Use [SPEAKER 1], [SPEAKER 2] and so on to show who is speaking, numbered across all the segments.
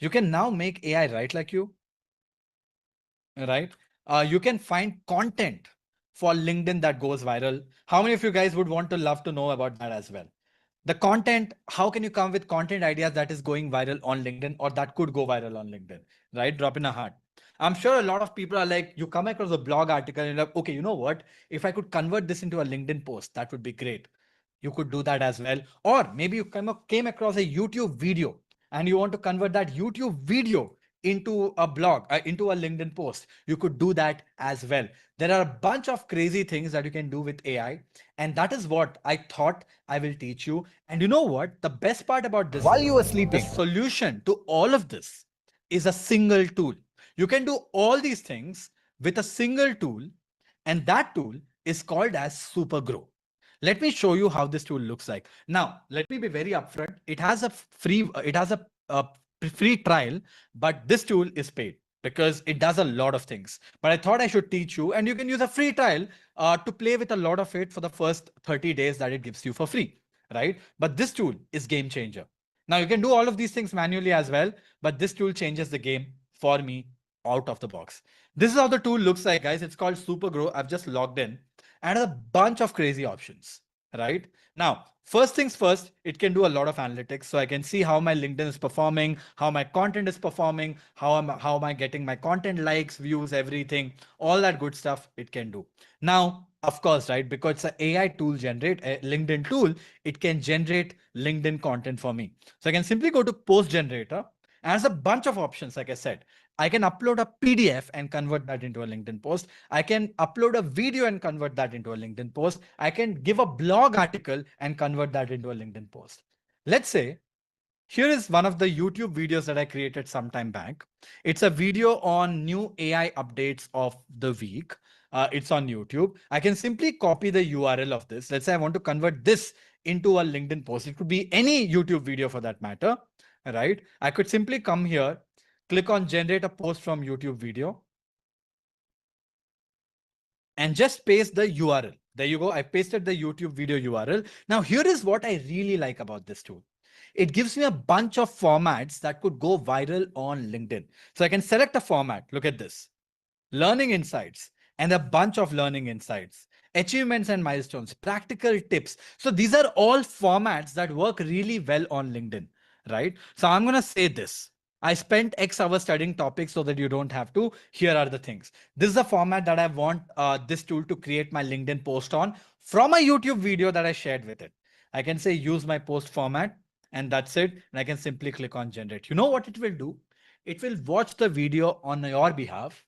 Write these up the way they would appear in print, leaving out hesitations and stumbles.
[SPEAKER 1] You can now make AI write like you, right? You can find content for LinkedIn that goes viral. How many of you guys would want to love to know about that as well? The content, how can you come with content ideas that is going viral on LinkedIn or that could go viral on LinkedIn, right? Drop in a heart. I'm sure a lot of people are like, you come across a blog article and you're like, okay, you know what? If I could convert this into a LinkedIn post, that would be great. You could do that as well. Or maybe you came across a YouTube video and you want to convert that YouTube video into a blog, into a LinkedIn post. You could do that as well. There are a bunch of crazy things that you can do with AI. And that is what I thought I will teach you. And you know what? The best part about this
[SPEAKER 2] While you were
[SPEAKER 1] is the
[SPEAKER 2] sleeping.
[SPEAKER 1] solution to all of this is a single tool. You can do all these things with a single tool, and that tool is called as Supergrow. Let me show you how this tool looks like. Now, let me be very upfront. It has a free trial, but this tool is paid because it does a lot of things. But I thought I should teach you, and you can use a free trial to play with a lot of it for the first 30 days that it gives you for free, right? But this tool is game changer. Now you can do all of these things manually as well, but this tool changes the game for me out of the box. This is how the tool looks like, guys. It's called Supergrow. I've just logged in and a bunch of crazy options, right? Now, first things first, it can do a lot of analytics. So I can see how my LinkedIn is performing, how my content is performing, how am I getting my content likes, views, everything, all that good stuff it can do. Now, of course, right, because it's an AI tool generate, a LinkedIn tool, it can generate LinkedIn content for me. So I can simply go to post generator and there's a bunch of options, like I said. I can upload a PDF and convert that into a LinkedIn post. I can upload a video and convert that into a LinkedIn post. I can give a blog article and convert that into a LinkedIn post. Let's say here is one of the YouTube videos that I created some time back. It's a video on new AI updates of the week. It's on YouTube. I can simply copy the URL of this. Let's say I want to convert this into a LinkedIn post. It could be any YouTube video for that matter, right? I could simply come here, click on generate a post from YouTube video, and just paste the URL. There you go. I pasted the YouTube video URL. Now, here is what I really like about this tool. It gives me a bunch of formats that could go viral on LinkedIn. So I can select a format. Look at this. Learning insights and a bunch of learning insights, achievements and milestones, practical tips. So these are all formats that work really well on LinkedIn, right? So I'm going to say this. I spent X hours studying topics so that you don't have to. Here are the things. This is the format that I want this tool to create my LinkedIn post on from a YouTube video that I shared with it. I can say use my post format and that's it. And I can simply click on generate. You know what it will do? It will watch the video on your behalf,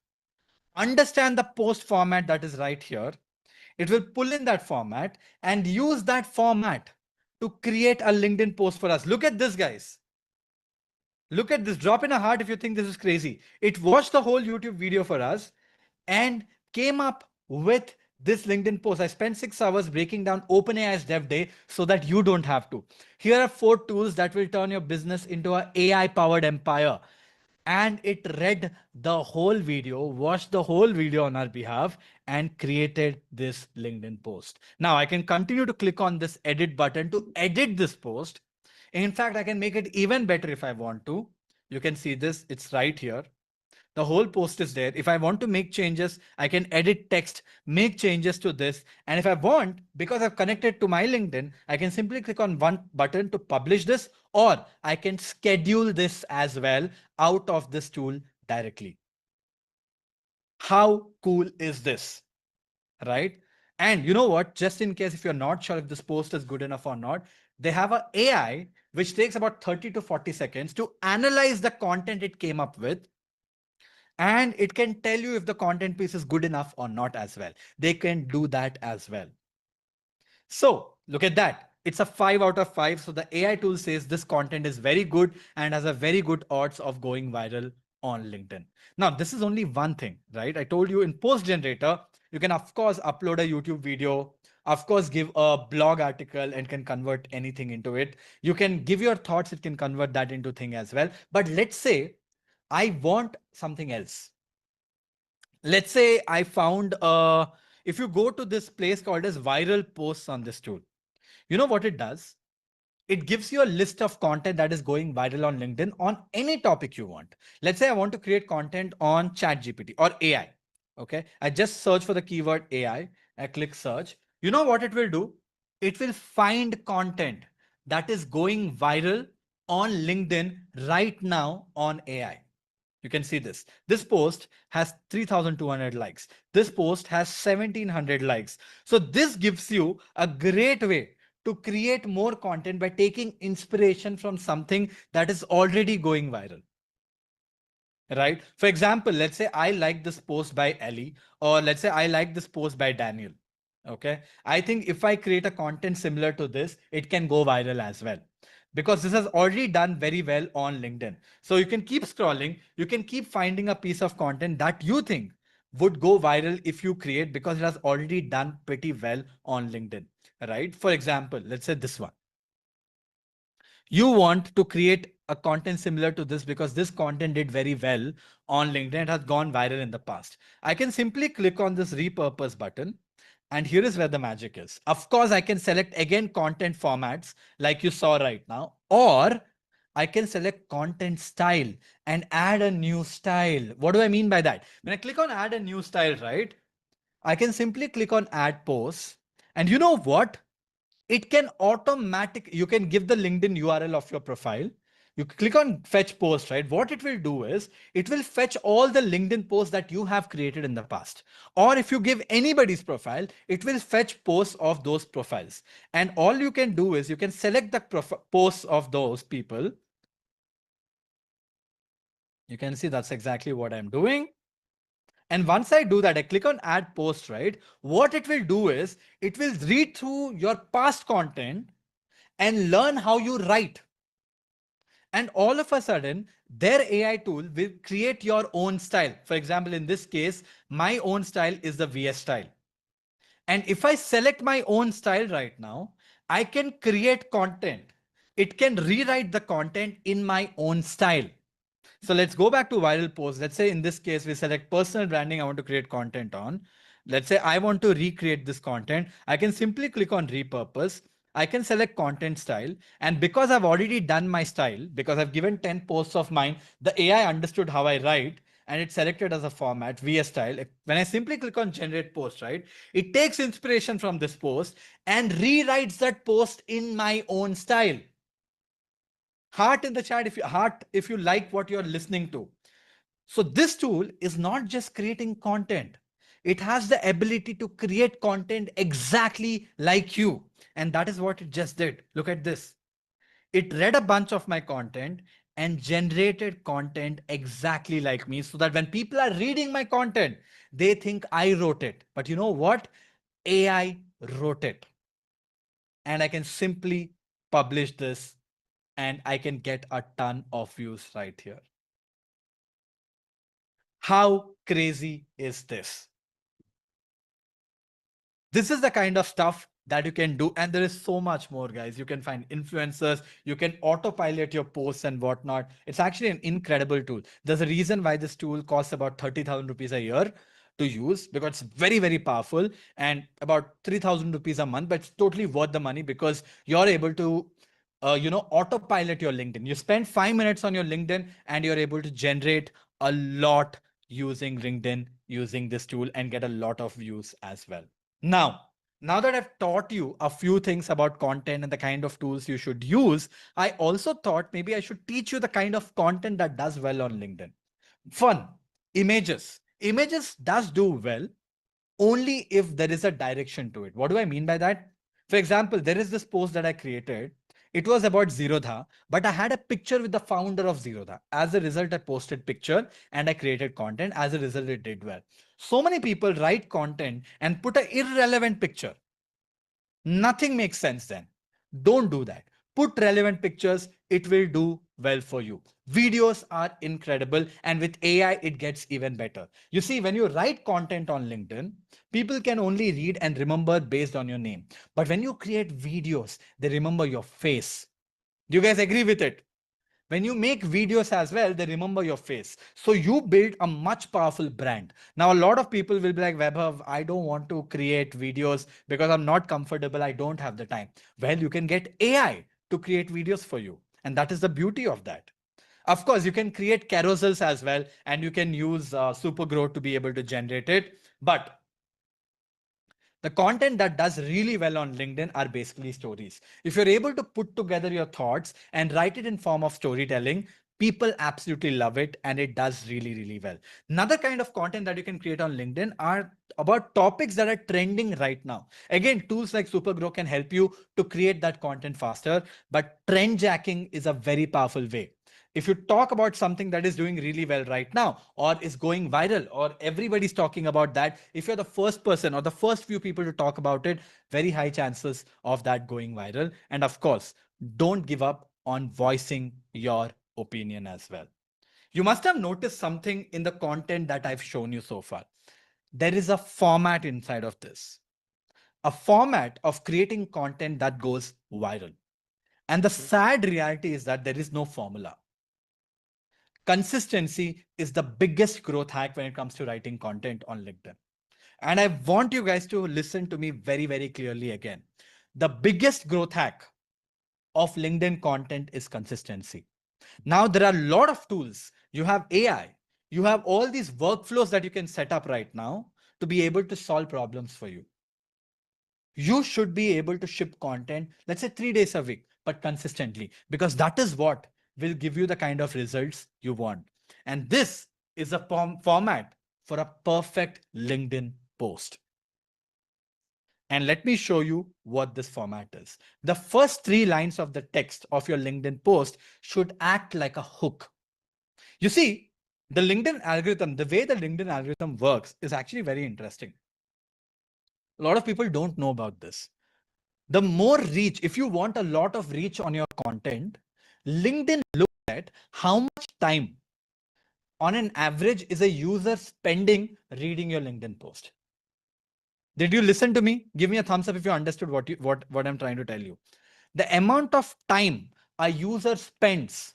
[SPEAKER 1] understand the post format that is right here. It will pull in that format and use that format to create a LinkedIn post for us. Look at this, guys. Look at this. Drop in a heart if you think this is crazy. It watched the whole YouTube video for us and came up with this LinkedIn post. I spent 6 hours breaking down OpenAI's Dev Day so that you don't have to. Here are 4 tools that will turn your business into an AI powered empire. And it read the whole video, watched the whole video on our behalf, and created this LinkedIn post. Now I can continue to click on this edit button to edit this post. In fact, I can make it even better if I want to. You can see this, it's right here. The whole post is there. If I want to make changes, I can edit text, make changes to this. And if I want, because I've connected to my LinkedIn, I can simply click on one button to publish this, or I can schedule this as well out of this tool directly. How cool is this? Right? And you know what? Just in case if you're not sure if this post is good enough or not, they have an AI which takes about 30 to 40 seconds to analyze the content it came up with, and it can tell you if the content piece is good enough or not as well. They can do that as well. So look at that. It's a 5 out of 5. So the AI tool says this content is very good and has a very good odds of going viral on LinkedIn. Now, this is only one thing, right? I told you in post generator, you can of course upload a YouTube video, of course give a blog article and can convert anything into it. You can give your thoughts, it can convert that into thing as well. But let's say I want something else. Let's say I found if you go to this place called as viral posts on this tool, you know what it does? It gives you a list of content that is going viral on LinkedIn on any topic you want. Let's say I want to create content on ChatGPT or AI. Okay. I just search for the keyword AI. I click search. You know what it will do? It will find content that is going viral on LinkedIn right now on AI. You can see this. This post has 3,200 likes. This post has 1,700 likes. So this gives you a great way to create more content by taking inspiration from something that is already going viral, right? For example, let's say I like this post by Ellie, or let's say I like this post by Daniel. Okay. I think if I create a content similar to this, it can go viral as well because this has already done very well on LinkedIn. So you can keep scrolling, you can keep finding a piece of content that you think would go viral if you create because it has already done pretty well on LinkedIn, right? For example, let's say this one. You want to create a content similar to this because this content did very well on LinkedIn. It has gone viral in the past. I can simply click on this repurpose button. And here is where the magic is. Of course, I can select again content formats like you saw right now, or I can select content style and add a new style. What do I mean by that? When I click on add a new style, right? I can simply click on add post. And you know what? It can you can give the LinkedIn URL of your profile. You click on fetch post, right? What it will do is it will fetch all the LinkedIn posts that you have created in the past. Or if you give anybody's profile, it will fetch posts of those profiles. And all you can do is you can select the posts of those people. You can see that's exactly what I'm doing. And once I do that, I click on add post, right? What it will do is it will read through your past content and learn how you write. And all of a sudden, their AI tool will create your own style. For example, in this case, my own style is the VS style. And if I select my own style right now, I can create content. It can rewrite the content in my own style. So let's go back to viral posts. Let's say in this case, we select personal branding. I want to create content on. Let's say I want to recreate this content. I can simply click on repurpose. I can select content style. And because I've already done my style, because I've given 10 posts of mine, the AI understood how I write and it selected as a format, VS style. When I simply click on generate post, right, it takes inspiration from this post and rewrites that post in my own style. Heart in the chat if you like what you're listening to. So this tool is not just creating content. It has the ability to create content exactly like you. And that is what it just did. Look at this. It read a bunch of my content and generated content exactly like me so that when people are reading my content, they think I wrote it. But you know what? AI wrote it. And I can simply publish this and I can get a ton of views right here. How crazy is this? This is the kind of stuff that you can do. And there is so much more, guys. You can find influencers, you can autopilot your posts and whatnot. It's actually an incredible tool. There's a reason why this tool costs about 30,000 rupees a year to use because it's very, very powerful and about 3,000 rupees a month, but it's totally worth the money because you're able to autopilot your LinkedIn. You spend 5 minutes on your LinkedIn and you're able to generate a lot using LinkedIn, using this tool and get a lot of views as well. Now that I've taught you a few things about content and the kind of tools you should use, I also thought maybe I should teach you the kind of content that does well on LinkedIn. Fun, images. Images does do well only if there is a direction to it. What do I mean by that? For example, there is this post that I created. It was about Zerodha, but I had a picture with the founder of Zerodha. As a result, I posted picture and I created content. As a result, it did well. So many people write content and put an irrelevant picture. Nothing makes sense then. Don't do that. Put relevant pictures, it will do well for you. Videos are incredible, and with AI, it gets even better. You see, when you write content on LinkedIn, people can only read and remember based on your name. But when you create videos, they remember your face. Do you guys agree with it? When you make videos as well, they remember your face. So you build a much powerful brand. Now, a lot of people will be like, Vaibhav, I don't want to create videos because I'm not comfortable. I don't have the time. Well, you can get AI to create videos for you. And that is the beauty of that. Of course, you can create carousels as well, and you can use Supergrow to be able to generate it. But the content that does really well on LinkedIn are basically stories. If you're able to put together your thoughts and write it in form of storytelling, people absolutely love it and it does really, really well. Another kind of content that you can create on LinkedIn are about topics that are trending right now. Again, tools like Supergrow can help you to create that content faster, but trend jacking is a very powerful way. If you talk about something that is doing really well right now or is going viral or everybody's talking about that, if you're the first person or the first few people to talk about it, very high chances of that going viral. And of course, don't give up on voicing your opinion as well. You must have noticed something in the content that I've shown you so far. There is a format inside of this, a format of creating content that goes viral. And the sad reality is that there is no formula. Consistency is the biggest growth hack when it comes to writing content on LinkedIn. And I want you guys to listen to me very, very clearly again. The biggest growth hack of LinkedIn content is consistency. Now, there are a lot of tools. You have AI, you have all these workflows that you can set up right now to be able to solve problems for you. You should be able to ship content, let's say 3 days a week, but consistently, because that is what will give you the kind of results you want. And this is a format for a perfect LinkedIn post. And let me show you what this format is. The first 3 lines of the text of your LinkedIn post should act like a hook. You see, the LinkedIn algorithm, the way the LinkedIn algorithm works is actually very interesting. A lot of people don't know about this. The more reach, if you want a lot of reach on your content, LinkedIn looks at how much time on an average is a user spending reading your LinkedIn post. Did you listen to me? Give me a thumbs up if you understood what I'm trying to tell you. The amount of time a user spends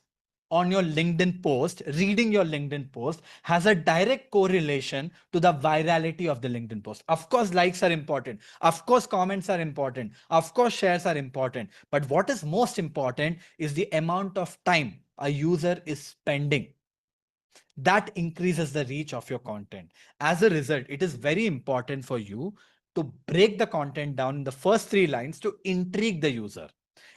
[SPEAKER 1] on your LinkedIn post, reading your LinkedIn post, has a direct correlation to the virality of the LinkedIn post. Of course, likes are important. Of course, comments are important. Of course, shares are important. But what is most important is the amount of time a user is spending. That increases the reach of your content. As a result, it is very important for you to break the content down in the first 3 lines to intrigue the user.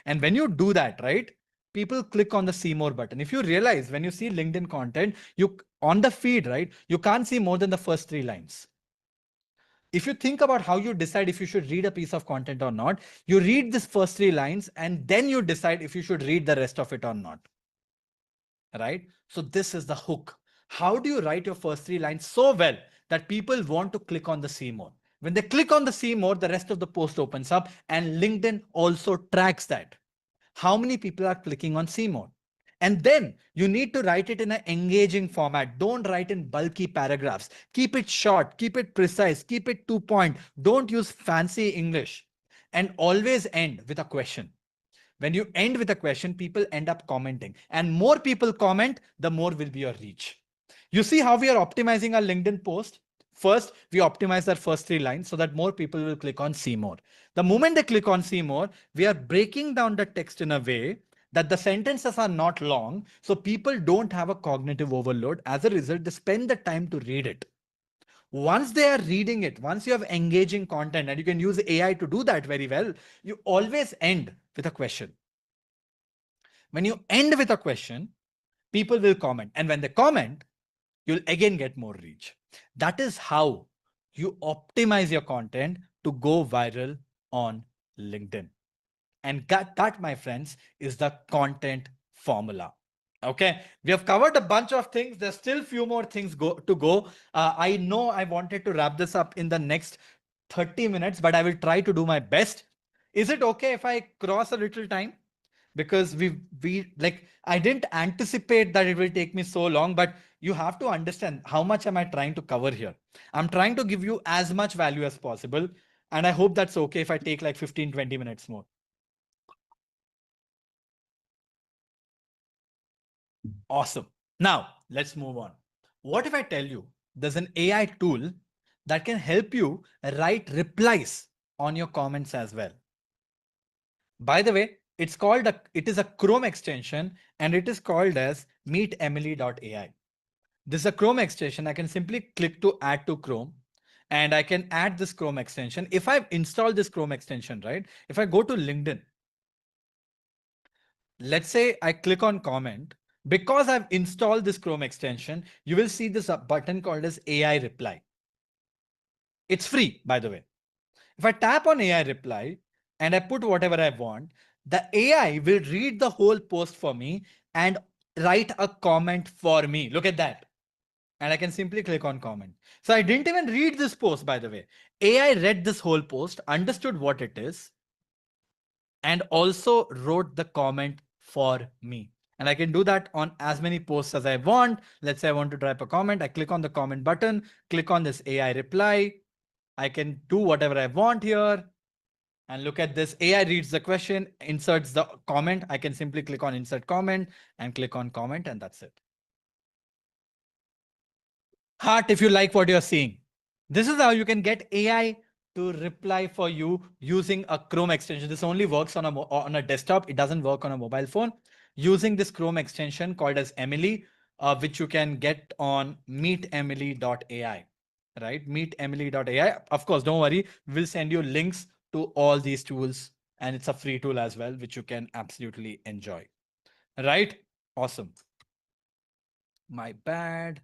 [SPEAKER 1] And when you do that, right, people click on the see more button. If you realize when you see LinkedIn content, you on the feed, right, you can't see more than the first 3 lines. If you think about how you decide if you should read a piece of content or not, you read this first 3 lines and then you decide if you should read the rest of it or not. Right? So this is the hook. How do you write your first 3 lines so well that people want to click on the see more? When they click on the see more, the rest of the post opens up and LinkedIn also tracks that. How many people are clicking on see more? And then you need to write it in an engaging format. Don't write in bulky paragraphs. Keep it short, keep it precise, keep it to point. Don't use fancy English and always end with a question. When you end with a question, people end up commenting, and more people comment, the more will be your reach. You see how we are optimizing our LinkedIn post? First, we optimize our first 3 lines so that more people will click on see more. The moment they click on see more, we are breaking down the text in a way that the sentences are not long, so people don't have a cognitive overload. As a result, they spend the time to read it. Once they are reading it, once you have engaging content, and you can use AI to do that very well, you always end with a question. When you end with a question, people will comment. And when they comment, you'll again get more reach. That is how you optimize your content to go viral on LinkedIn. And that, my friends, is the content formula. Okay, we have covered a bunch of things. There's still a few more things to go. I know I wanted to wrap this up in the next 30 minutes, but I will try to do my best. Is it okay if I cross a little time? Because we like, I didn't anticipate that it will take me so long, but you have to understand how much am I trying to cover here. I'm trying to give you as much value as possible. And I hope that's okay if I take like 15-20 minutes more. Awesome. Now let's move on. What if I tell you there's an AI tool that can help you write replies on your comments as well? By the way, It is a Chrome extension and it is called as meetemily.ai. This is a Chrome extension. I can simply click to add to Chrome and I can add this Chrome extension. If I've installed this Chrome extension, right? If I go to LinkedIn, let's say I click on comment, because I've installed this Chrome extension, you will see this button called as AI reply. It's free, by the way. If I tap on AI reply and I put whatever I want, the AI will read the whole post for me and write a comment for me. Look at that. And I can simply click on comment. So I didn't even read this post, by the way. AI read this whole post, understood what it is, and also wrote the comment for me. And I can do that on as many posts as I want. Let's say I want to type a comment. I click on the comment button, click on this AI reply. I can do whatever I want here. And look at this. AI reads the question, inserts the comment. I can simply click on insert comment and click on comment, and that's it. Heart if you like what you're seeing. This is how you can get AI to reply for you using a Chrome extension. This only works on a desktop. It doesn't work on a mobile phone. Using this Chrome extension called as Emily, which you can get on meetemily.ai, right? Meetemily.ai. Of course, don't worry. We'll send you links to all these tools, and it's a free tool as well, which you can absolutely enjoy. Right? Awesome. My bad.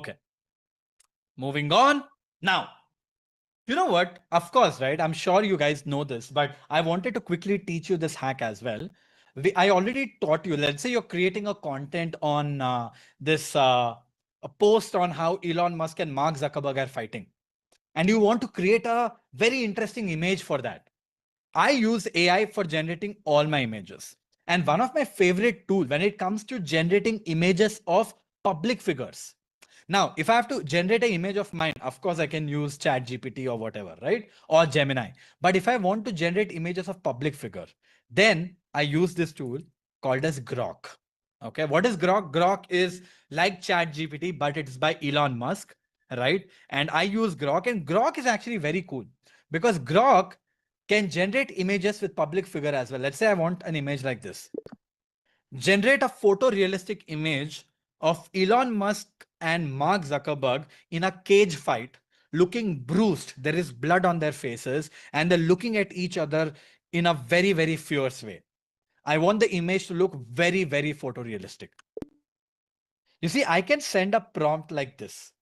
[SPEAKER 1] Okay. Moving on. Now, you know what? Of course, right? I'm sure you guys know this, but I wanted to quickly teach you this hack as well. I already taught you. Let's say you're creating a content on this a post on how Elon Musk and Mark Zuckerberg are fighting, and you want to create a very interesting image for that. I use AI for generating all my images. And one of my favorite tools when it comes to generating images of public figures. Now, if I have to generate an image of mine, of course, I can use ChatGPT or whatever, right? Or Gemini. But if I want to generate images of public figure, then I use this tool called as Grok. Okay, what is Grok? Grok is like ChatGPT, but it's by Elon Musk, right? And I use Grok, and Grok is actually very cool because Grok can generate images with public figure as well. Let's say I want an image like this. Generate a photorealistic image of Elon Musk and Mark Zuckerberg in a cage fight, looking bruised. There is blood on their faces, and they're looking at each other in a very, very fierce way. I want the image to look very, very photorealistic. You see, I can send a prompt like this.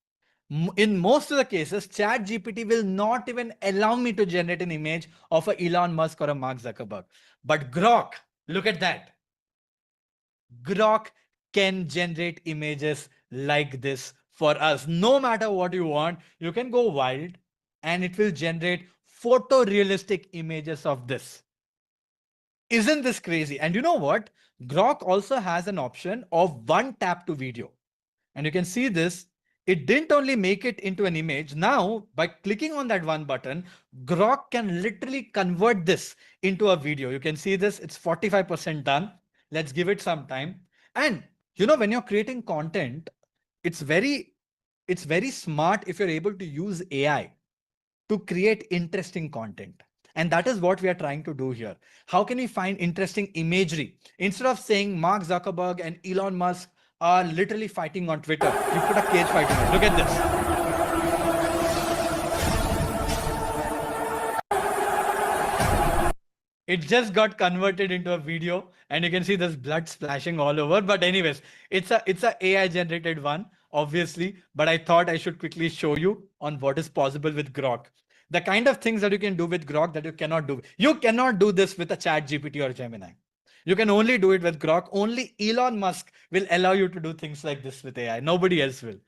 [SPEAKER 1] In most of the cases, ChatGPT will not even allow me to generate an image of a Elon Musk or a Mark Zuckerberg. But Grok, look at that. Grok can generate images like this for us. No matter what you want, you can go wild and it will generate photorealistic images of this. Isn't this crazy? And you know what? Grok also has an option of one tap to video. And you can see this. It didn't only make it into an image. Now, by clicking on that one button, Grok can literally convert this into a video. You can see this. It's 45% done. Let's give it some time. And you know, when you're creating content, it's very, it's very smart if you're able to use AI to create interesting content. And that is what we are trying to do here. How can we find interesting imagery? Instead of saying Mark Zuckerberg and Elon Musk are literally fighting on Twitter, you put a cage fight in it. Look at this. It just got converted into a video and you can see there's blood splashing all over. But anyways, it's a AI generated one, obviously, but I thought I should quickly show you on what is possible with Grok. The kind of things that you can do with Grok that you cannot do. You cannot do this with a Chat GPT or Gemini. You can only do it with Grok. Only Elon Musk will allow you to do things like this with AI. Nobody else will.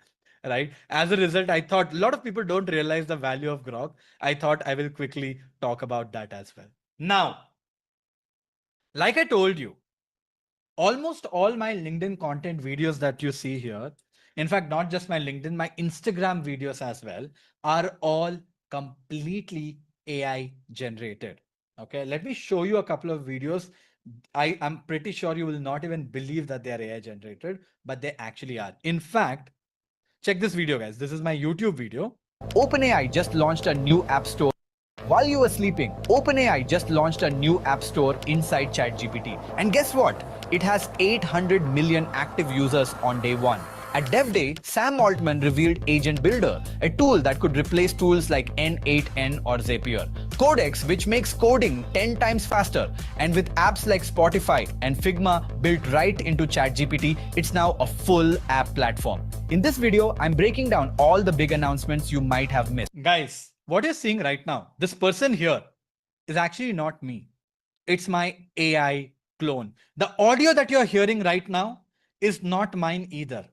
[SPEAKER 1] Right. As a result, I thought a lot of people don't realize the value of Grok. I thought I will quickly talk about that as well. Now, like I told you, almost all my LinkedIn content videos that you see here, in fact, not just my LinkedIn, my Instagram videos as well, are all completely AI generated. Okay, let me show you a couple of videos. I am pretty sure you will not even believe that they are AI generated, but they actually are. In fact, check this video, guys. This is my YouTube video. OpenAI just launched a new app store. While you were sleeping, OpenAI just launched a new app store inside ChatGPT. And guess what? It has 800 million active users on day one. At Dev Day, Sam Altman revealed Agent Builder, a tool that could replace tools like N8N or Zapier. Codex, which makes coding 10 times faster. And with apps like Spotify and Figma built right into ChatGPT, it's now a full app platform. In this video, I'm breaking down all the big announcements you might have missed. Guys, what you're seeing right now, this person here is actually not me. It's my AI clone. The audio that you're hearing right now is not mine either.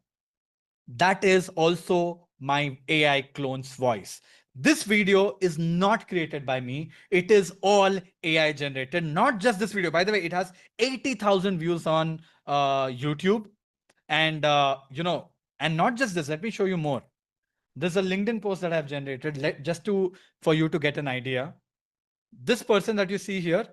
[SPEAKER 1] That is also my AI clone's voice. This video is not created by me. It is all AI generated. Not just this video. By the way, it has 80,000 views on YouTube. And, and not just this, let me show you more. There's a LinkedIn post that I've generated for you to get an idea. This person that you see here,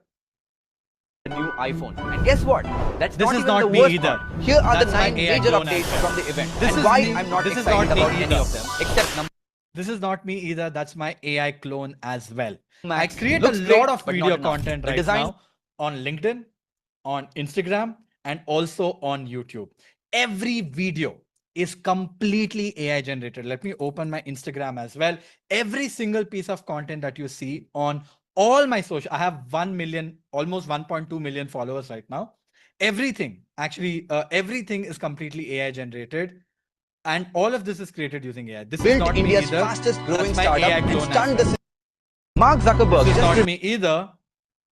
[SPEAKER 1] a new iPhone. And guess what? This not is even not the me worst either. Part. Here are the 9 major updates from the event. This and is why me. I'm not this excited not about any of them, except number. This is not me either. That's my AI clone as well. Max I create a lot of video content right now on LinkedIn, on Instagram, and also on YouTube. Every video is completely AI generated. Let me open my Instagram as well. Every single piece of content that you see on all my social, I have 1 million, almost 1.2 million followers right now. Everything, everything is completely AI generated. And all of this is created using AI. This built is not India's me either. Fastest growing startup and stunned the Mark Zuckerberg. This is not me either.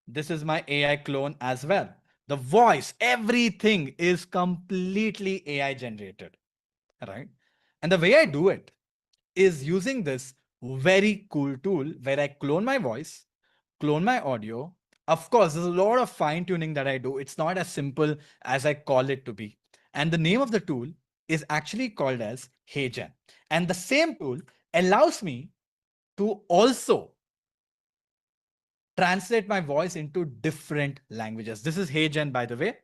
[SPEAKER 1] This is my AI clone as well. The voice, everything is completely AI generated, right? And the way I do it is using this very cool tool where I clone my voice, clone my audio. Of course, there's a lot of fine tuning that I do. It's not as simple as I call it to be. And the name of the tool is actually called as HeyGen. And the same tool allows me to also translate my voice into different languages. This is HeyGen, by the way.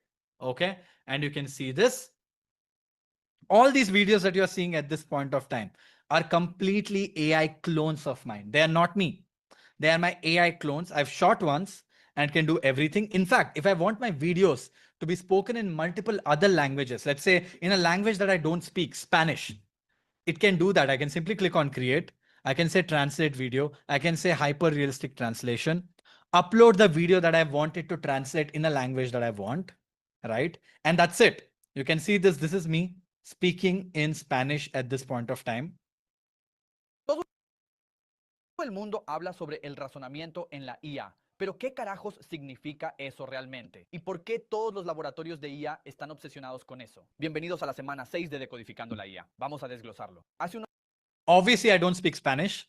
[SPEAKER 1] Okay. And you can see this. All these videos that you're seeing at this point of time are completely AI clones of mine. They are not me. They are my AI clones. I've shot once and can do everything. In fact, if I want my videos to be spoken in multiple other languages, let's say in a language that I don't speak, Spanish, it can do that. I can simply click on create. I can say translate video. I can say hyper realistic translation, upload the video that I wanted to translate in a language that I want, right? And that's it. You can see this. This is me speaking in Spanish at this point of time. Todo el mundo habla sobre el razonamiento en la IA. Pero ¿qué carajos significa eso realmente? ¿Y por qué todos los laboratorios de IA están obsesionados con eso? Bienvenidos a la semana 6 de Decodificando la IA. Vamos a desglosarlo. Obviously, I don't speak Spanish.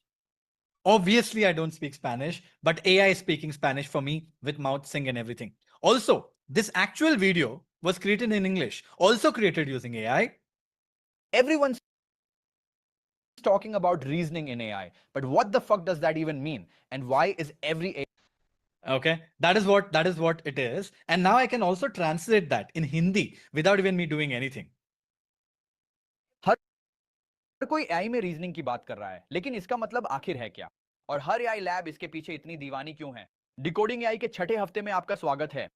[SPEAKER 1] Obviously, I don't speak Spanish, but AI is speaking Spanish for me with mouth sync and everything. Also, this actual video was created in English, also created using AI. Everyone's talking about reasoning in AI, but what the fuck does that even mean? And why is every AI? Okay, that is what it is. And now I can also translate that in Hindi without even me doing anything. हर कोई AI में reasoning की बात कर रहा है, लेकिन इसका मतलब आखिर है क्या? और हर AI लैब इसके पीछे इतनी दीवानी क्यों है? डिकोडिंग AI के छठे हफ्ते में आपका स्वागत है।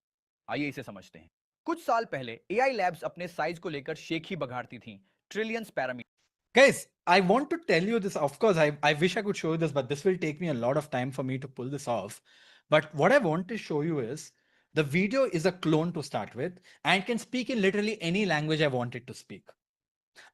[SPEAKER 1] आइए इसे समझते हैं। कुछ साल पहले AI लैब्स अपने साइज को लेकर शेख ही बघाड़ती थीं, trillions parameter. Guys, I want to tell you this. Of course, I wish I could show you this, but this will take me a lot of time for me to pull this off. But what I want to show you is the video is a clone to start with and can speak in literally any language I want it to speak.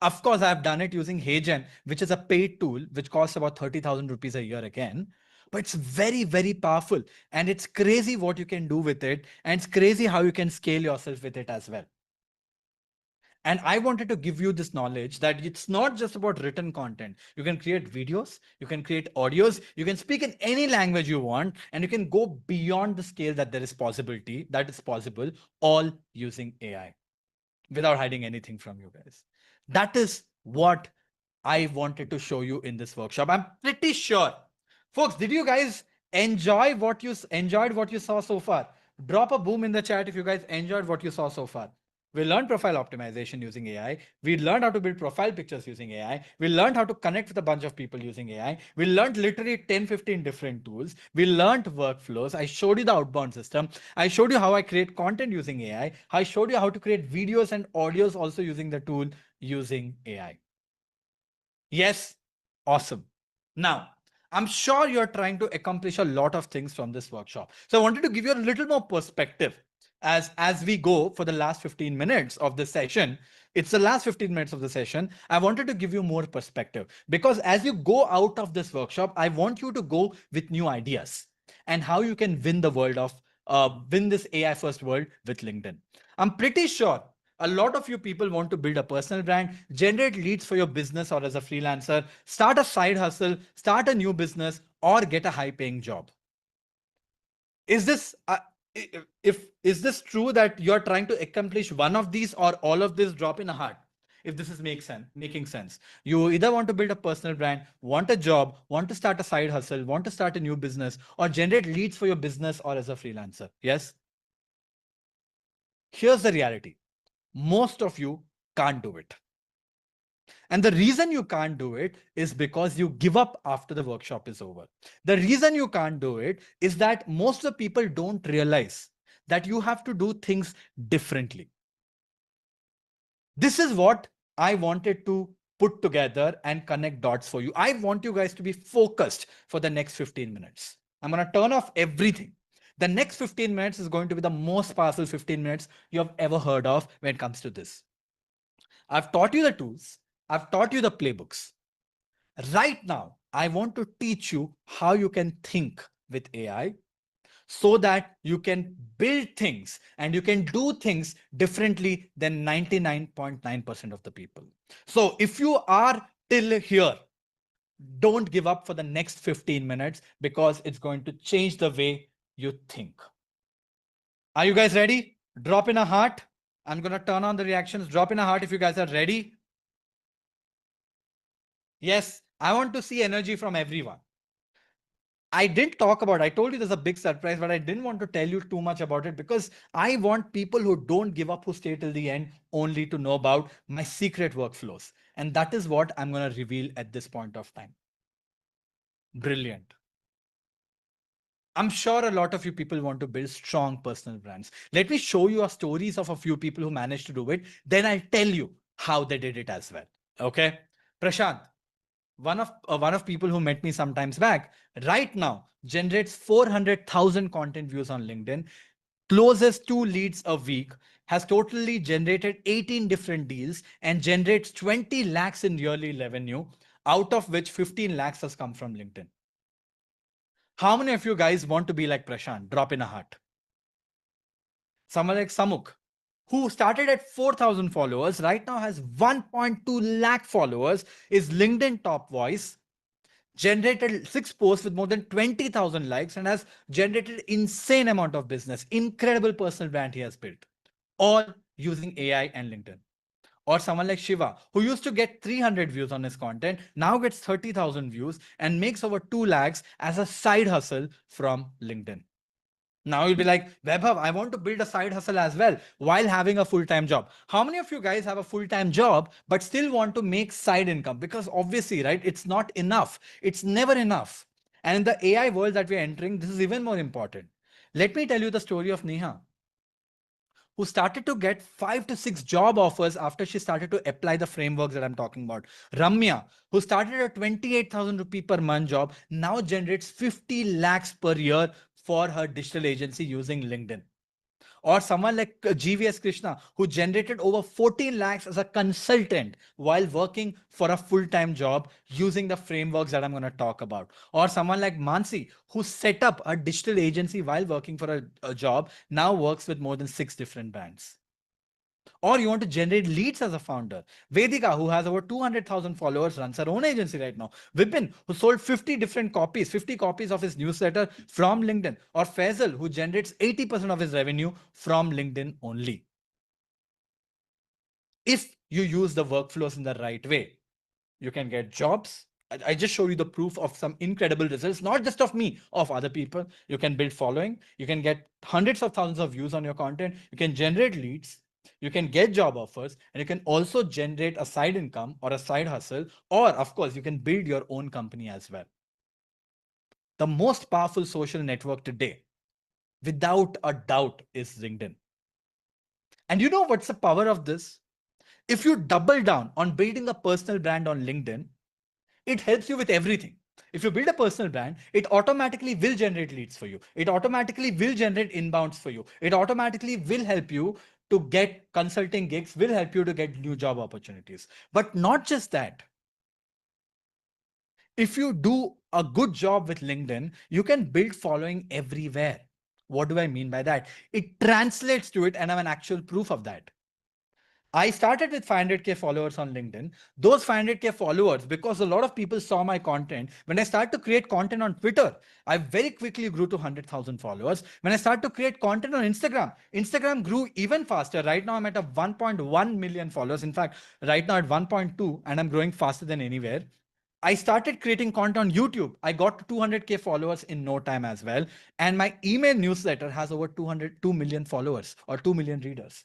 [SPEAKER 1] Of course, I've done it using HeyGen, which is a paid tool, which costs about 30,000 rupees a year again. But it's very, very powerful. And it's crazy what you can do with it. And it's crazy how you can scale yourself with it as well. And I wanted to give you this knowledge that it's not just about written content. You can create videos, you can create audios, you can speak in any language you want, and you can go beyond the scale that there is possibility, that is possible, all using AI without hiding anything from you guys. That is what I wanted to show you in this workshop. I'm pretty sure. Folks, did you guys enjoyed what you saw so far? Drop a boom in the chat if you guys enjoyed what you saw so far. We learned profile optimization using AI. We learned how to build profile pictures using AI. We learned how to connect with a bunch of people using AI. We learned literally 10, 15 different tools. We learned workflows. I showed you the outbound system. I showed you how I create content using AI. I showed you how to create videos and audios also using the tool using AI. Yes, awesome. Now, I'm sure you're trying to accomplish a lot of things from this workshop. So I wanted to give you a little more perspective as we go for the last 15 minutes of the session. It's the last 15 minutes of the session. I wanted to give you more perspective because as you go out of this workshop, I want you to go with new ideas and how you can win the world of win this AI first world with LinkedIn. I'm pretty sure a lot of you people want to build a personal brand, generate leads for your business or as a freelancer, start a side hustle, start a new business, or get a high paying job. Is this if is this true that you're trying to accomplish one of these or all of this? Drop in a heart if this is making sense. You either want to build a personal brand, want a job, want to start a side hustle, want to start a new business, or generate leads for your business or as a freelancer. Yes. Here's the reality. Most of you can't do it. And the reason you can't do it is because you give up after the workshop is over. The reason you can't do it is that most of the people don't realize that you have to do things differently. This is what I wanted to put together and connect dots for you. I want you guys to be focused for the next 15 minutes. I'm going to turn off everything. The next 15 minutes is going to be the most powerful 15 minutes you have ever heard of when it comes to this. I've taught you the tools. I've taught you the playbooks. Right now, I want to teach you how you can think with AI so that you can build things and you can do things differently than 99.9% of the people. So if you are till here, don't give up for the next 15 minutes because it's going to change the way you think. Are you guys ready? Drop in a heart. I'm going to turn on the reactions. Drop in a heart if you guys are ready. Yes, I want to see energy from everyone. I didn't talk about, I told you there's a big surprise, but I didn't want to tell you too much about it because I want people who don't give up, who stay till the end, only to know about my secret workflows. And that is what I'm going to reveal at this point of time. Brilliant. I'm sure a lot of you people want to build strong personal brands. Let me show you stories of a few people who managed to do it. Then I'll tell you how they did it as well. Okay. Prashant, one of people who met me sometimes back right now generates 400,000 content views on LinkedIn, closes 2 leads a week, has totally generated 18 different deals and generates 20 lakhs in yearly revenue, out of which 15 lakhs has come from LinkedIn. How many of you guys want to be like Prashant? Drop in a heart. Someone like Samuk, who started at 4,000 followers, right now has 1.2 lakh followers, is LinkedIn top voice, generated 6 posts with more than 20,000 likes and has generated insane amount of business. Incredible personal brand he has built, all using AI and LinkedIn. Or someone like Shiva, who used to get 300 views on his content, now gets 30,000 views and makes over 2 lakhs as a side hustle from LinkedIn. Now you'll be like, Vaibhav, I want to build a side hustle as well while having a full-time job. How many of you guys have a full-time job but still want to make side income? Because obviously, right, it's not enough. It's never enough. And in the AI world that we're entering, this is even more important. Let me tell you the story of Neha, who started to get 5 to 6 job offers after she started to apply the frameworks that I'm talking about. Ramya, who started a 28,000 rupee per month job, now generates 50 lakhs per year for her digital agency using LinkedIn. Or someone like GVS Krishna, who generated over 14 lakhs as a consultant while working for a full-time job using the frameworks that I'm going to talk about. Or someone like Mansi, who set up a digital agency while working for a job, now works with more than 6 different brands. Or you want to generate leads as a founder. Vedika, who has over 200,000 followers, runs her own agency right now. Vipin, who sold 50 different copies, 50 copies of his newsletter from LinkedIn. Or Faisal, who generates 80% of his revenue from LinkedIn only. If you use the workflows in the right way, you can get jobs. I just showed you the proof of some incredible results, not just of me, of other people. You can build following. You can get hundreds of thousands of views on your content. You can generate leads. you can get job offers, and you can also generate a side income or a side hustle, or of course, you can build your own company as well. The most powerful social network today, without a doubt, is LinkedIn. And you know what's the power of this? If you double down on building a personal brand on LinkedIn, it helps you with everything. If you build a personal brand, it automatically will generate leads for you. It automatically will generate inbounds for you. It automatically will help you to get consulting gigs, will help you to get new job opportunities. But not just that. If you do a good job with LinkedIn, you can build following everywhere. What do I mean by that? It translates to it, and I have an actual proof of that. I started with 500K followers on LinkedIn. Those 500K followers, because a lot of people saw my content, when I started to create content on Twitter, I very quickly grew to 100,000 followers. When I started to create content on Instagram, Instagram grew even faster. Right now, I'm at a 1.1 million followers. In fact, right now at 1.2, and I'm growing faster than anywhere. I started creating content on YouTube. I got to 200K followers in no time as well. And my email newsletter has over 2 million followers or 2 million readers.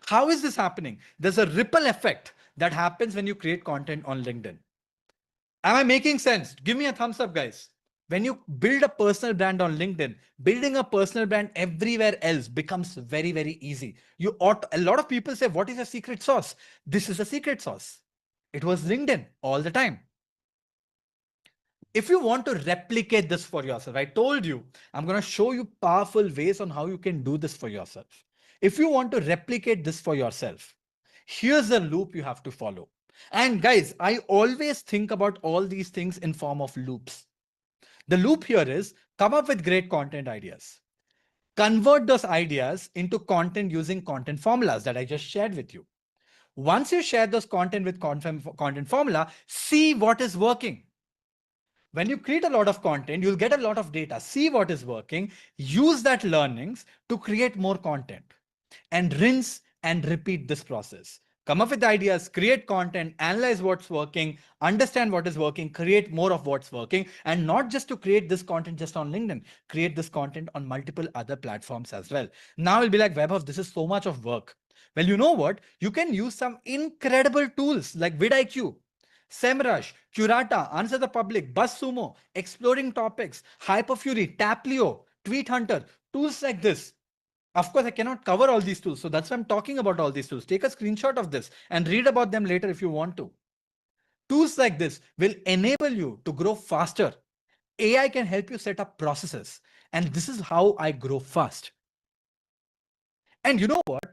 [SPEAKER 1] How is this happening? There's a ripple effect that happens when you create content on LinkedIn. Am I making sense? Give me a thumbs up, guys. When you build a personal brand on LinkedIn, building a personal brand everywhere else becomes very, very easy. A lot of people say, what is a secret sauce? This is a secret sauce. It was LinkedIn all the time. If you want to replicate this for yourself, I told you, I'm going to show you powerful ways on how you can do this for yourself. If you want to replicate this for yourself, here's the loop you have to follow. And guys, I always think about all these things in form of loops. The loop here is come up with great content ideas. Convert those ideas into content using content formulas that I just shared with you. Once you share those content with content formula, see what is working. When you create a lot of content, you'll get a lot of data, see what is working, use that learnings to create more content, and rinse and repeat this process. Come up with ideas, create content, analyze what's working, understand what is working, create more of what's working, and not just to create this content just on LinkedIn, create this content on multiple other platforms as well. Now you'll be like, Vaibhav, this is so much of work. Well, you know what? You can use some incredible tools like vidIQ, SEMrush, Curata, Answer the Public, BuzzSumo, Exploring Topics, Hyperfury, Taplio, Tweet Hunter, tools like this. Of course, I cannot cover all these tools. So that's why I'm talking about all these tools. Take a screenshot of this and read about them later if you want to. Tools like this will enable you to grow faster. AI can help you set up processes. And this is how I grow fast. And you know what?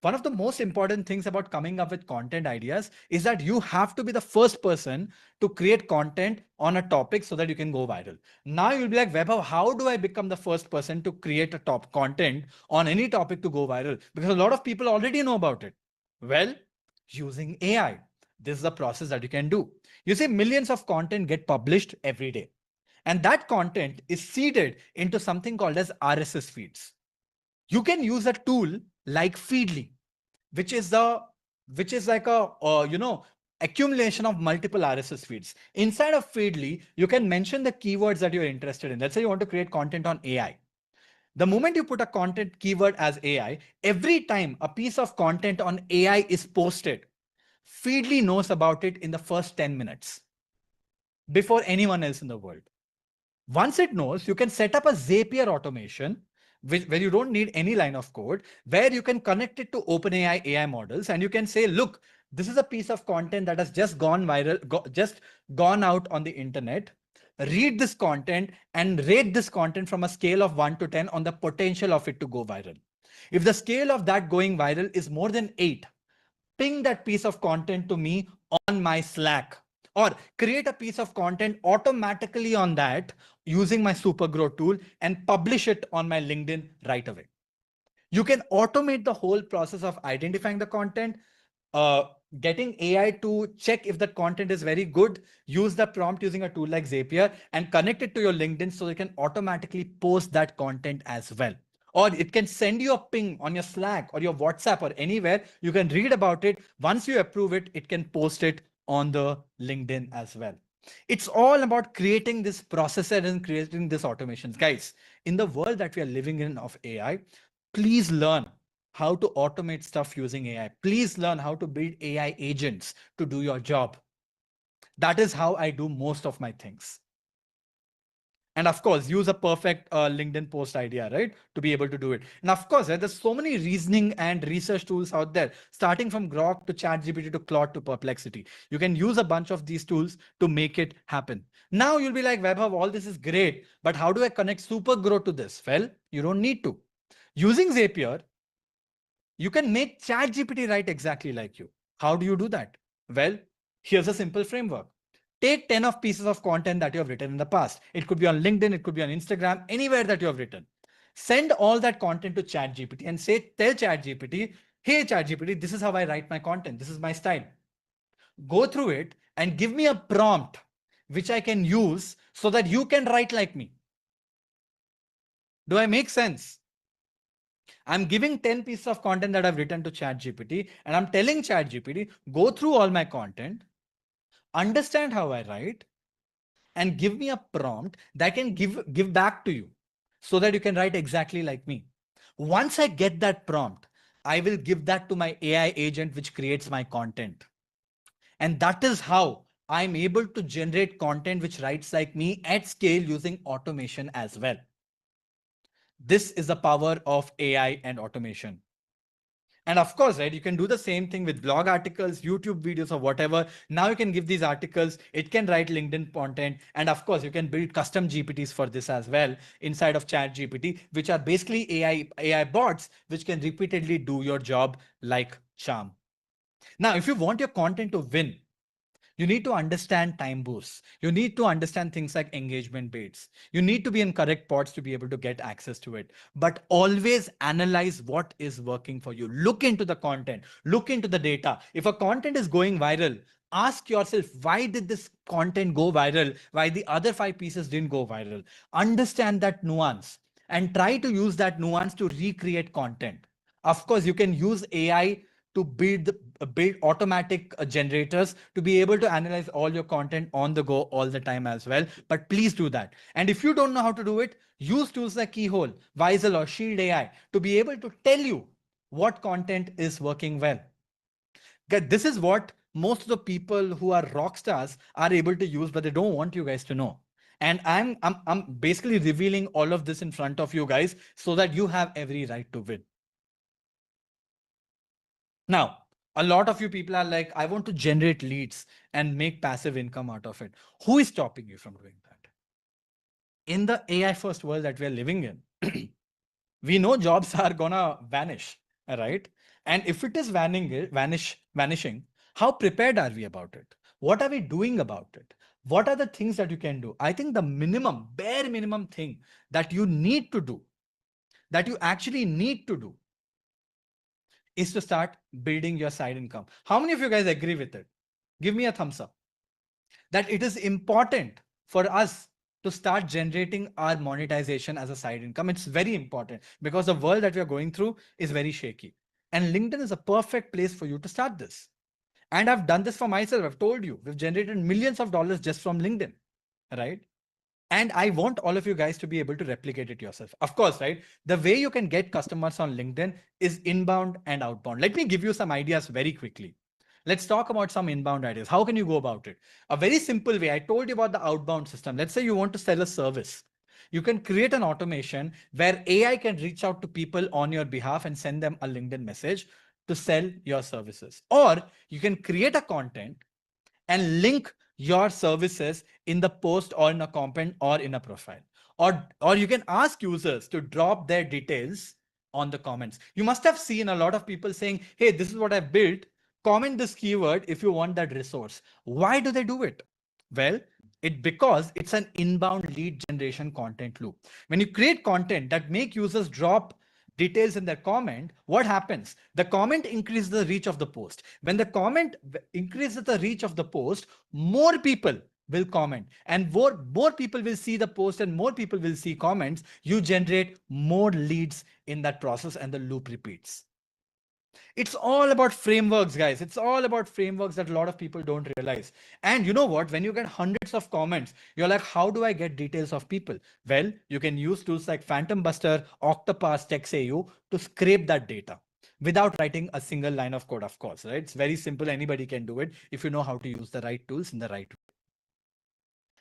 [SPEAKER 1] One of the most important things about coming up with content ideas is that you have to be the first person to create content on a topic so that you can go viral. Now you'll be like, Vaibhav, how do I become the first person to create a top content on any topic to go viral? Because a lot of people already know about it. Well, using AI, this is a process that you can do. You see, millions of content get published every day. And that content is seeded into something called as RSS feeds. You can use a tool like Feedly, which is like a accumulation of multiple RSS feeds. Inside of Feedly, you can mention the keywords that you're interested in. Let's say you want to create content on AI. The moment you put a content keyword as AI, every time a piece of content on AI is posted, Feedly knows about it in the first 10 minutes before anyone else in the world. Once it knows, you can set up a Zapier automation where you don't need any line of code, where you can connect it to OpenAI AI models, and you can say, look, this is a piece of content that has just gone viral, just gone out on the internet. Read this content and rate this content from a scale of 1 to 10 on the potential of it to go viral. If the scale of that going viral is more than 8, ping that piece of content to me on my Slack, or create a piece of content automatically on that using my Supergrow tool and publish it on my LinkedIn right away. You can automate the whole process of identifying the content, uh, getting AI to check if that content is very good, use the prompt using a tool like Zapier, and connect it to your LinkedIn so you can automatically post that content as well. Or it can send you a ping on your Slack or your WhatsApp or anywhere. You can read about it. Once you approve it, it can post it on the LinkedIn as well. It's all about creating this processor and creating this automations. Guys, in the world that we are living in of AI, please learn how to automate stuff using AI. Please learn how to build AI agents to do your job. That is how I do most of my things. And of course, use a perfect LinkedIn post idea, right? To be able to do it. And of course, there's so many reasoning and research tools out there, starting from Grok to ChatGPT to Claude to Perplexity. You can use a bunch of these tools to make it happen. Now you'll be like, Vaibhav, all this is great, but how do I connect Supergrow to this? Well, you don't need to. Using Zapier, you can make ChatGPT write exactly like you. How do you do that? Well, here's a simple framework. Take 10 of pieces of content that you have written in the past. It could be on LinkedIn, it could be on Instagram, anywhere that you have written. Send all that content to ChatGPT and say, tell ChatGPT, hey ChatGPT, this is how I write my content. This is my style. Go through it and give me a prompt which I can use so that you can write like me. Do I make sense? I'm giving 10 pieces of content that I've written to ChatGPT, and I'm telling ChatGPT, go through all my content, understand how I write, and give me a prompt that can give back to you so that you can write exactly like me. Once I get that prompt, I will give that to my AI agent, which creates my content. And that is how I'm able to generate content which writes like me at scale using automation as well. This is the power of AI and automation. And of course, right, you can do the same thing with blog articles, YouTube videos, or whatever. Now you can give these articles, it can write LinkedIn content. And of course, you can build custom GPTs for this as well inside of Chat GPT, which are basically AI bots, which can repeatedly do your job like charm. Now, if you want your content to win, you need to understand time boosts. You need to understand things like engagement baits. You need to be in correct pods to be able to get access to it. But always analyze what is working for you. Look into the content, look into the data. If a content is going viral, ask yourself, why did this content go viral? Why the other five pieces didn't go viral? Understand that nuance and try to use that nuance to recreate content. Of course, you can use AI to build automatic generators to be able to analyze all your content on the go all the time as well. But please do that. And if you don't know how to do it, use tools like Keyhole, Visel, or Shield AI to be able to tell you what content is working well. This is what most of the people who are rock stars are able to use, but they don't want you guys to know. And I'm basically revealing all of this in front of you guys so that you have every right to win. Now, a lot of you people are like, I want to generate leads and make passive income out of it. Who is stopping you from doing that? In the AI first world that we are living in, we know jobs are gonna vanish, right? And if it is vanishing, how prepared are we about it? What are we doing about it? What are the things that you can do? I think the minimum, bare minimum thing that you need to do, that you actually need to do, is to start building your side income. How many of you guys agree with it? Give me a thumbs up. That it is important for us to start generating our monetization as a side income. It's very important because the world that we are going through is very shaky. And LinkedIn is a perfect place for you to start this. And I've done this for myself. I've told you, we've generated millions of dollars just from LinkedIn, right? And I want all of you guys to be able to replicate it yourself. Of course, right? The way you can get customers on LinkedIn is inbound and outbound. Let me give you some ideas very quickly. Let's talk about some inbound ideas. How can you go about it? A very simple way. I told you about the outbound system. Let's say you want to sell a service. You can create an automation where AI can reach out to people on your behalf and send them a LinkedIn message to sell your services. Or you can create a content and link your services in the post or in a comment or in a profile. Or you can ask users to drop their details on the comments. You must have seen a lot of people saying, hey, this is what I've built. Comment this keyword if you want that resource. Why do they do it? Well, because it's an inbound lead generation content loop. When you create content that make users drop details in their comment, what happens? The comment increases the reach of the post. When the comment increases the reach of the post, more people will comment and more people will see the post and more people will see comments. You generate more leads in that process and the loop repeats. It's all about frameworks, guys. It's all about frameworks that a lot of people don't realize. And you know what? When you get hundreds of comments, you're like, how do I get details of people? Well, you can use tools like Phantom Buster, Octopus, TextAU to scrape that data. without writing a single line of code, of course, right? It's very simple. Anybody can do it if you know how to use the right tools in the right way.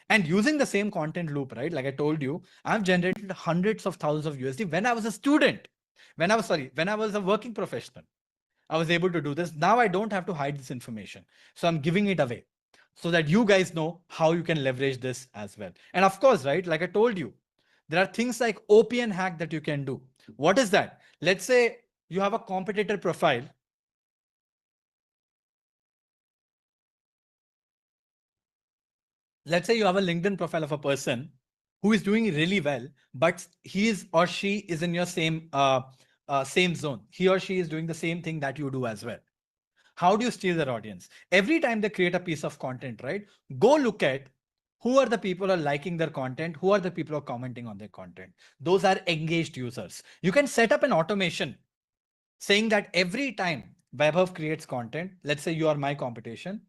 [SPEAKER 1] And using the same content loop, right? Like I told you, I've generated hundreds of thousands of USD when I was a student, when I was a working professional. I was able to do this. Now I don't have to hide this information. So I'm giving it away so that you guys know how you can leverage this as well. And of course, right, like I told you, there are things like OPN hack that you can do. What is that? Let's say you have a competitor profile. Let's say you have a LinkedIn profile of a person who is doing really well, but he is or she is in your same zone. He or she is doing the same thing that you do as well. How do you steal their audience? Every time they create a piece of content, right? Go look at who are the people who are liking their content, who are the people who are commenting on their content. Those are engaged users. You can set up an automation saying that every time Webhub creates content, let's say you are my competition,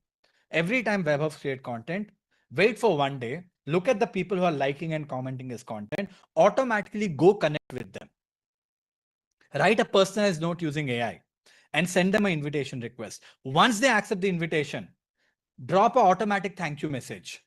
[SPEAKER 1] every time Webhub create content, wait for one day, look at the people who are liking and commenting his content, automatically go connect with them. Write a personalized note using AI and send them an invitation request. Once they accept the invitation, drop an automatic thank you message.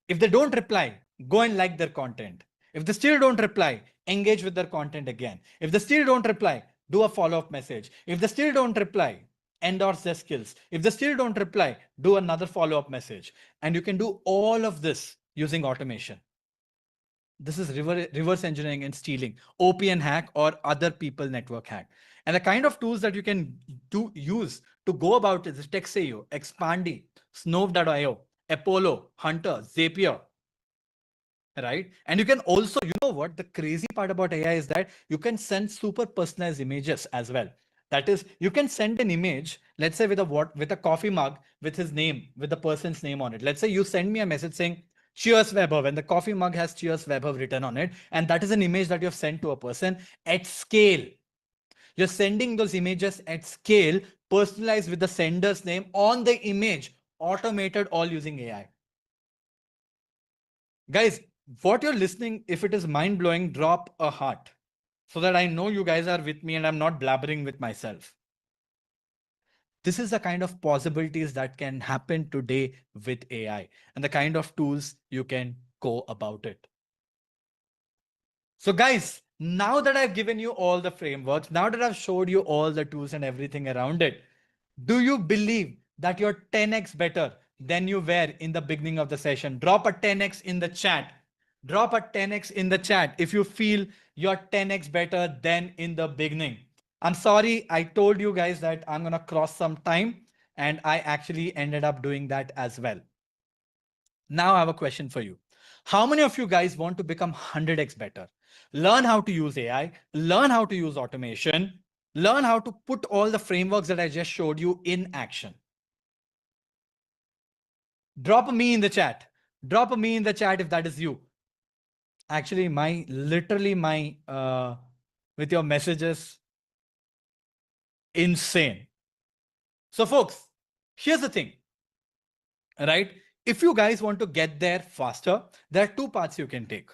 [SPEAKER 1] If they don't reply, go and like their content. If they still don't reply, engage with their content again. If they still don't reply, do a follow-up message. If they still don't reply, endorse their skills. If they still don't reply, do another follow-up message. And you can do all of this using automation. This is reverse engineering and stealing, OPN hack or other people network hack. And the kind of tools that you can use to go about it is Texaio, Expandy, Snove.io, Apollo, Hunter, Zapier, right? And you can also, you know what, the crazy part about AI is that you can send super personalized images as well. That is, you can send an image, let's say with a coffee mug with his name, with the person's name on it. Let's say you send me a message saying, Cheers Webhub, and the coffee mug has Cheers Webhub written on it. And that is an image that you have sent to a person at scale. You're sending those images at scale, personalized with the sender's name on the image, automated, all using AI. Guys, what you're listening, if it is mind blowing, drop a heart so that I know you guys are with me and I'm not blabbering with myself. This is the kind of possibilities that can happen today with AI and the kind of tools you can go about it. So guys, now that I've given you all the frameworks, now that I've showed you all the tools and everything around it, do you believe that you're 10x better than you were in the beginning of the session? Drop a 10x in the chat. Drop a 10x in the chat if you feel you're 10x better than in the beginning. I'm sorry, I told you guys that I'm going to cross some time, and I actually ended up doing that as well. Now I have a question for you. How many of you guys want to become 100x better? Learn how to use AI, learn how to use automation, learn how to put all the frameworks that I just showed you in action. Drop a me in the chat. Drop a me in the chat if that is you. Actually, literally with your messages, insane. So folks, here's the thing, right? If you guys want to get there faster, there are two paths you can take.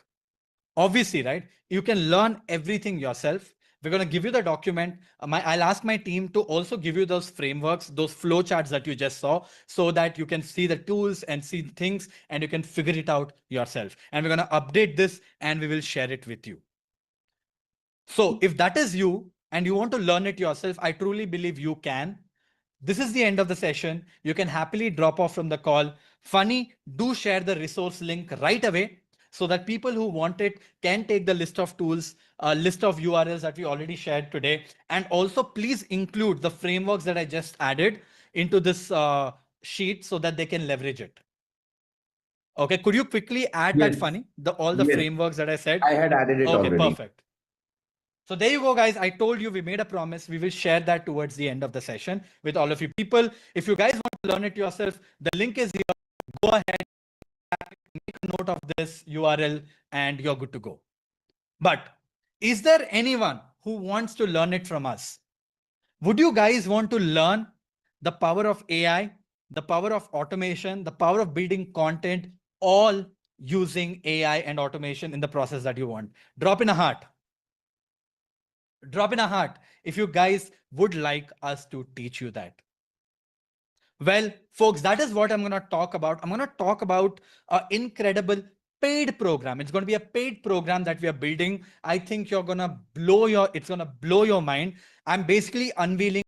[SPEAKER 1] Obviously, right? You can learn everything yourself. We're going to give you the document. I'll ask my team to also give you those frameworks, those flow charts that you just saw, so that you can see the tools and see things and you can figure it out yourself. And we're going to update this and we will share it with you. So if that is you and you want to learn it yourself, I truly believe you can. This is the end of the session. You can happily drop off from the call. Funny, do share the resource link right away so that people who want it can take the list of tools, list of URLs that we already shared today. And also please include the frameworks that I just added into this sheet so that they can leverage it. Okay, could you quickly add that,
[SPEAKER 2] Yes.
[SPEAKER 1] Funny, all the
[SPEAKER 2] Yes.
[SPEAKER 1] frameworks that I said?
[SPEAKER 2] I had added it
[SPEAKER 1] Okay,
[SPEAKER 2] already.
[SPEAKER 1] perfect. So there you go, guys. I told you we made a promise. We will share that towards the end of the session with all of you people. If you guys want to learn it yourself, the link is here. Go ahead, make a note of this URL, and you're good to go. But is there anyone who wants to learn it from us? Would you guys want to learn the power of AI, the power of automation, the power of building content, all using AI and automation in the process that you want? Drop in a heart. Drop in a heart if you guys would like us to teach you that. Well, folks, that is what I'm going to talk about. I'm going to talk about an incredible paid program. It's going to be a paid program that we are building. I think you're going to blow your, it's going to blow your mind. I'm basically unveiling